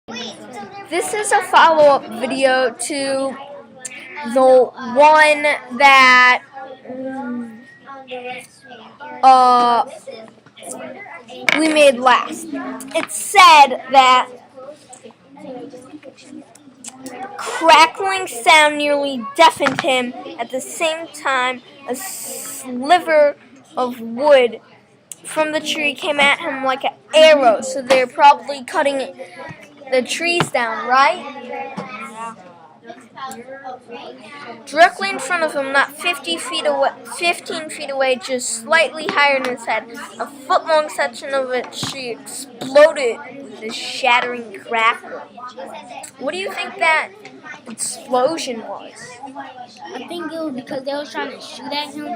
This is a follow-up video to the one that we made last. It said that crackling sound nearly deafened him. At the same time, a sliver of wood from the tree came at him like an arrow. So they're probably cutting the trees down, right? Directly in front of him, not 15 feet away, just slightly higher than his head, a foot-long section of a tree exploded with a shattering crackle. What do you think that explosion was? I think it was because they was trying to shoot at him,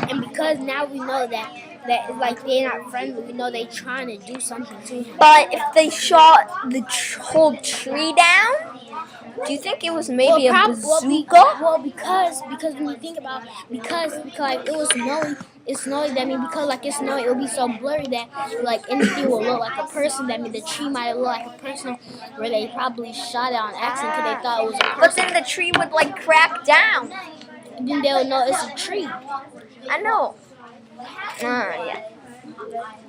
and because now we know that it's like they're not friendly. We know they're trying to do something to him. But if they shot the whole tree down, do you think it was maybe a bazooka? Because when you think about because like it was snowing. It's snowing. That means because like it's snowing, it'll be so blurry that like anything will look like a person. That means the tree might look like a person, where they probably shot it on accident because they thought it was a person. But then the tree would like crack down. Then they'll know it's a tree. I know. Yeah.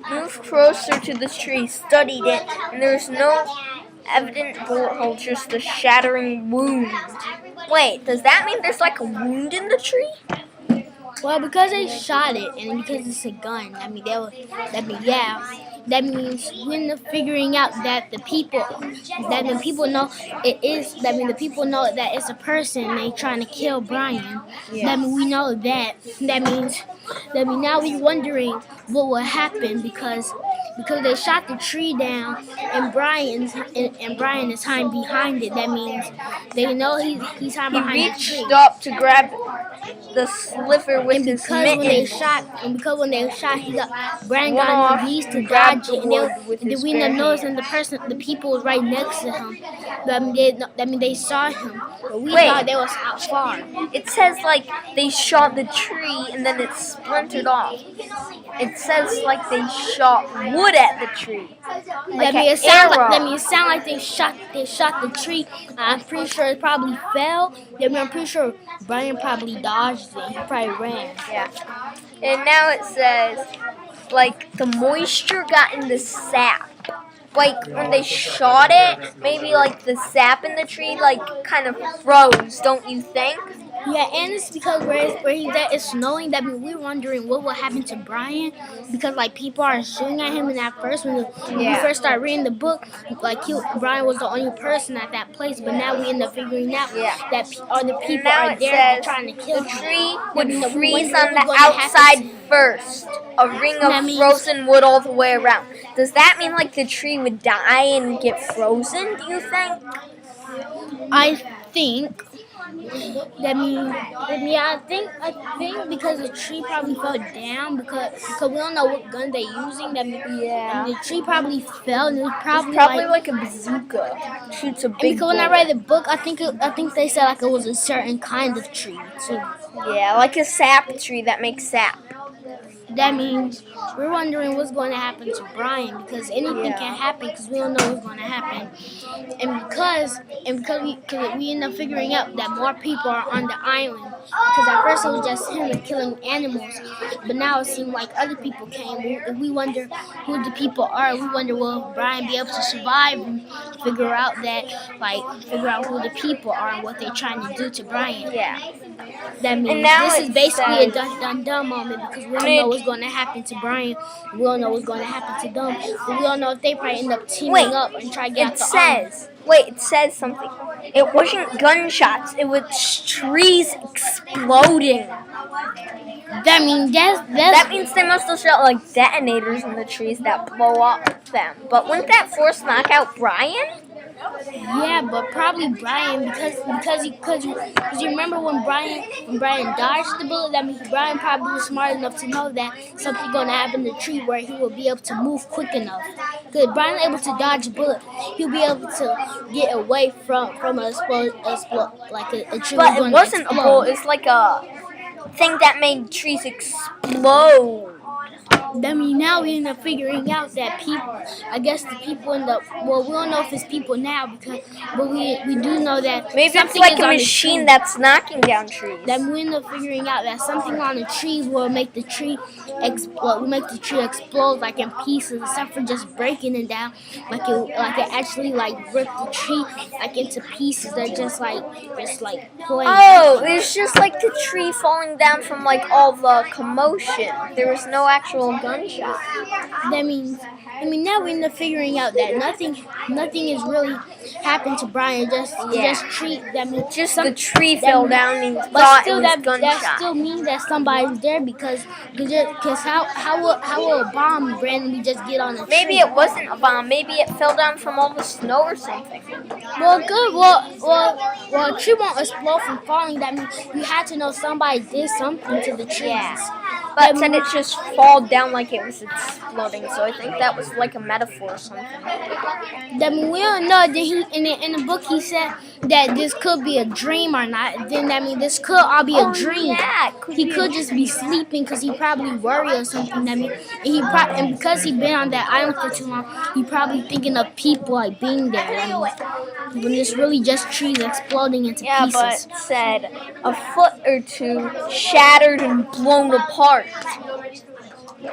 Moved closer to the tree, studied it, and there was no evident bullet hole, just a shattering wound. Wait, does that mean there's like a wound in the tree? Well, because they shot it, and because it's a gun, that means we're figuring out that the people know it is. That means the people know that it's a person. They trying to kill Brian. Yeah. That means we know that. That means now we're wondering what will happen because they shot the tree down, and Brian is hiding behind it. That means they know he's hiding behind the tree. He reached up to grab the sliver with his mitten. When they shot, Brian got on his knees to dodge it, and then we ended up noticing the people was right next to him. That means they saw him, but we thought they was out far. It says like they shot the tree and then it splintered off. It says like they shot wood at the tree. Like it sound like they shot the tree. I'm pretty sure it probably fell. I'm pretty sure Brian probably dodged it. He probably ran. Yeah. And now it says like the moisture got in the sap. Like when they shot it, maybe like the sap in the tree like kind of froze, don't you think? Yeah, and it's because where he's at, it's snowing. That means we're wondering what will happen to Brian, because like people are shooting at him. And at first, when we first started reading the book, like Brian was the only person at that place. But now we end up figuring out that other people are there trying to kill him. The tree would freeze on the outside first. A ring of frozen wood all the way around. Does that mean like the tree would die and get frozen? Do you think? I think. I think because the tree probably fell down because we don't know what gun they're using. The tree probably fell, and it was probably like a bazooka. Shoots a big. Because when I read the book, I think they said like it was a certain kind of tree too. Yeah, like a sap tree that makes sap. That means we're wondering what's going to happen to Brian, because anything can happen because we don't know what's going to happen, and because we end up figuring out that more people are on the island, because at first it was just him killing animals, but now it seems like other people came. We wonder who the people are. We wonder will Brian be able to survive and figure out who the people are and what they're trying to do to Brian. Yeah. That means this is basically a dun moment, because we don't know what's going to happen to Brian. We don't know what's going to happen to them. But we don't know if they probably end up teaming up and try to get out the island. It says something. It wasn't gunshots. It was trees exploding. That means they must have shot like detonators in the trees that blow up them. But wouldn't that force knock out Brian? Yeah, but probably Brian because you remember when Brian dodged the bullet. That means Brian probably was smart enough to know that something's gonna happen to the tree where he will be able to move quick enough. Because Brian able to dodge a bullet, he'll be able to get away from a tree. But it wasn't a bullet. It's like a thing that made trees explode. I mean, now we end up figuring out that people, I guess the people in the, well, we don't know if it's people now but we do know that Maybe it's something like is a on the machine tree. that's knocking down trees. Then we end up figuring out that something on the trees will make the tree explode. Will make the tree explode like in pieces, except for just breaking it down. Like it actually like ripped the tree like into pieces. They're just like plain. Oh, it's just like the tree falling down from like all the commotion. There was no actual gunshot. That means, I mean, now we end up figuring out that nothing is really happened to Brian. Just tree. That means Just the tree fell down and but thought still, it was that gunshot. still means that somebody's there because how will a bomb randomly just get on a tree? Maybe it wasn't a bomb. Maybe it fell down from all the snow or something. Well, good. Well, a tree won't explode from falling. That means you had to know somebody did something to the trees. Yeah. But said it just fall down like it was exploding, so I think that was like a metaphor or something. That means we don't know. That he in the book he said that this could be a dream or not. Then that means this could all be a dream. Yeah, He could just be sleeping because he probably worried or something. That means and because he been on that island for too long, he probably thinking of people like being there. That means when it's really just trees exploding into pieces. But it said a foot or two shattered and blown apart.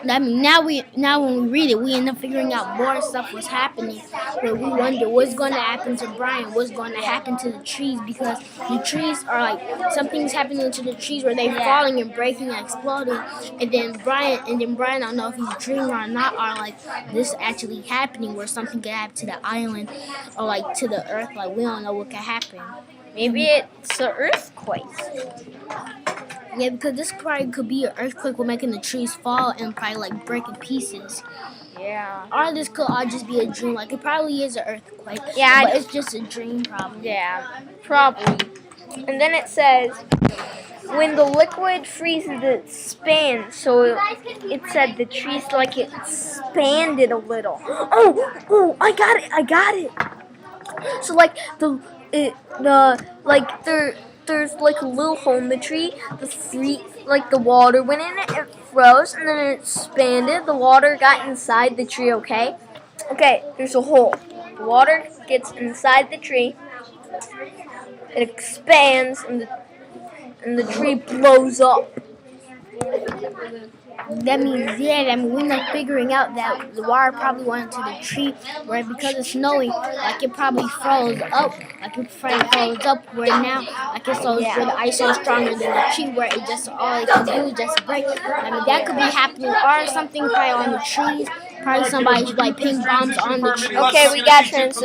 I mean, now when we read it, we end up figuring out more stuff was happening. Where we wonder what's going to happen to Brian, what's going to happen to the trees, because the trees are like something's happening to the trees where they're falling and breaking and exploding. And then Brian, I don't know if he's dreaming or not, or like this actually happening where something could happen to the island or like to the earth. Like we don't know what could happen. Maybe it's an earthquake. Yeah, because this probably could be an earthquake with making the trees fall and probably like break in pieces. Yeah. Or this could all just be a dream. Like it probably is an earthquake. Yeah. But it's just a dream probably. Yeah, probably. And then it says, when the liquid freezes, it expands. So it said the trees like it expanded a little. Oh, I got it. So like there's like a little hole in the tree. The water went in it, it froze, and then it expanded. The water got inside the tree. Okay, there's a hole. The water gets inside the tree. It expands, and the tree blows up. That means, we're not figuring out that the water probably went into the tree, right? Because it's snowing, like it probably froze up, where now, like it's so where the ice is stronger than the tree, where it just all it can do is just break. I mean, that could be happening, or something probably on the trees. Probably somebody like putting bombs on the trees. Okay, we got transition.